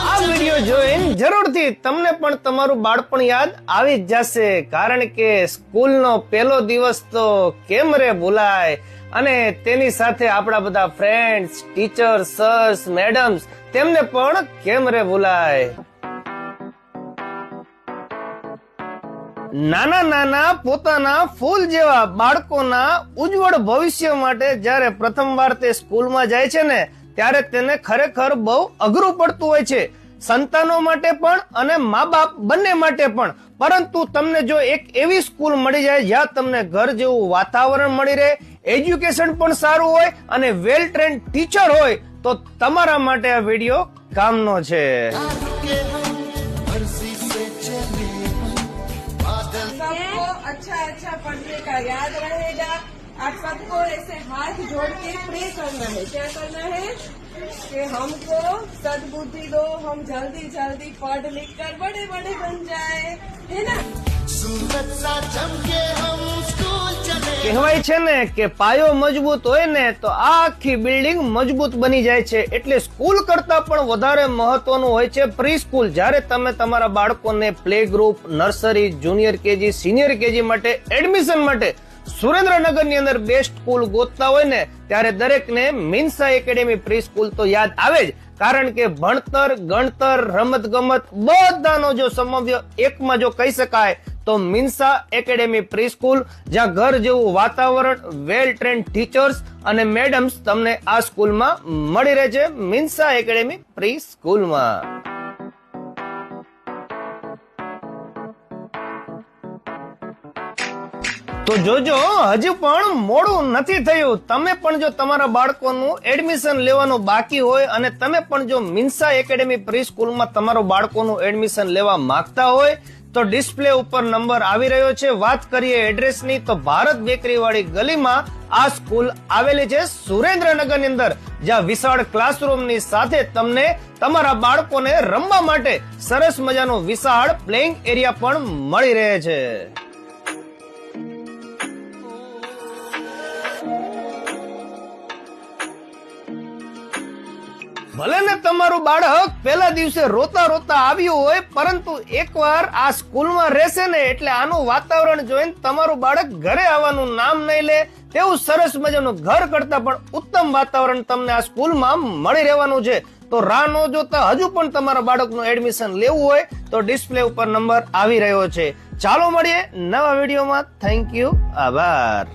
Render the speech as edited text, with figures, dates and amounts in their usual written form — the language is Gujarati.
આ વિડીયો જોઈને જરૂરથી તમને પણ તમારું બાળપણ યાદ આવી જ જશે, કારણ કે સ્કૂલનો પહેલો દિવસ તો કેમ રે ભૂલાય, અને તેની સાથે આપણા બધા ફ્રેન્ડ્સ, ટીચર્સ, સર્સ, મેડમ્સ તેમને પણ કેમ રે ભૂલાય. નાના નાના પોતાના ફૂલ જેવા બાળકોના ઉજ્જવળ ભવિષ્ય માટે જ્યારે પ્રથમવાર તે સ્કૂલમાં જાય છે ને, ત્યારે તેને ખરેખર બહુ અઘરું પડતું હોય છે, સંતાનો માટે પણ અને મા બાપ બંને માટે પણ. પરંતુ તમને જો એક એવી સ્કૂલ મળી જાય જ્યાં તમને ઘર જેવું વાતાવરણ મળી રહે, એજ્યુકેશન પણ સારું હોય અને વેલ ટ્રેન્ડ ટીચર હોય, તો તમારા માટે આ વિડીયો કામનો છે. सबको अच्छा अच्छा पढ़ने का याद रहेगा. आप सबको ऐसे हाथ जोड़ के प्रे करना है. क्या करना है कि हमको सद्बुद्धि दो, हम जल्दी जल्दी पढ़ लिख कर बड़े बड़े बन जाए, है ना. કહેવાય છે ને કે પાયો મજબૂત હોય ને તો આ આખી બિલ્ડિંગ મજબૂત બની જાય છે. એટલે સ્કૂલ કરતા પણ વધારે મહત્વનું હોય છે પ્રી સ્કૂલ. જ્યારે તમે તમારા બાળકોને play group, nursery, junior KG, senior KG માટે એડમિશન માટે સુરેન્દ્રનગરની અંદર બેસ્ટ સ્કૂલ ગોતતા હોય ને, ત્યારે દરેકને મિન્સા એકેડેમી પ્રી સ્કૂલ તો યાદ આવે જ, કારણ કે ભણતર, ગણતર, રમત ગમત બધાનો જો સમવ્ય એકમાં જો કહી શકાય તો મિન્સા એકેડેમી પ્રી સ્કૂલ, જ્યાં ઘર જેવું વાતાવરણ, વેલ ટ્રેન્ડ ટીચર્સ અને મેડમ્સ તમને આ સ્કૂલમાં મળી રહે છે, મિન્સા એકેડેમી પ્રી સ્કૂલમાં. તો જોજો, હજુ પણ મોડું નથી થયું. તમે પણ જો તમારા બાળકોનું એડમિશન લેવાનું બાકી હોય અને તમે પણ જો મિન્સા એકેડેમી પ્રી સ્કૂલમાં તમારો બાળકોનું એડમિશન લેવા માંગતા હોય તો ડિસ્પ્લે ઉપર નંબર આવી રહ્યો છે. વાત કરીએ એડ્રેસની તો ભારત બેકરી વાળી ગલીમાં આ સ્કૂલ આવેલી છે સુરેન્દ્રનગરની અંદર, જ્યાં વિશાળ ક્લાસરૂમની સાથે તમને તમારા બાળકોને રમવા માટે સરસ મજાનો વિશાળ પ્લેઇંગ એરિયા પણ મળી રહે છે. ભલે ને તમારું બાળક પહેલા દિવસે રોતા રોતા આવ્યું હોય, પરંતુ એકવાર આ સ્કૂલમાં રહેશે ને એટલે આનું વાતાવરણ જોઈને તમારું બાળક ઘરે આવવાનું નામ નહીં લે. તેવું સરસ મજાનું ઘર કરતા પણ ઉત્તમ વાતાવરણ તમને આ સ્કૂલમાં મળી રહેવાનું છે. તો રાહ ન જોતા હજુ પણ તમારા બાળકનું એડમિશન લેવું હોય તો ડિસ્પ્લે ઉપર નંબર આવી રહ્યો છે. ચાલો મળીએ નવા વિડીયોમાં. થેન્ક યુ, આભાર.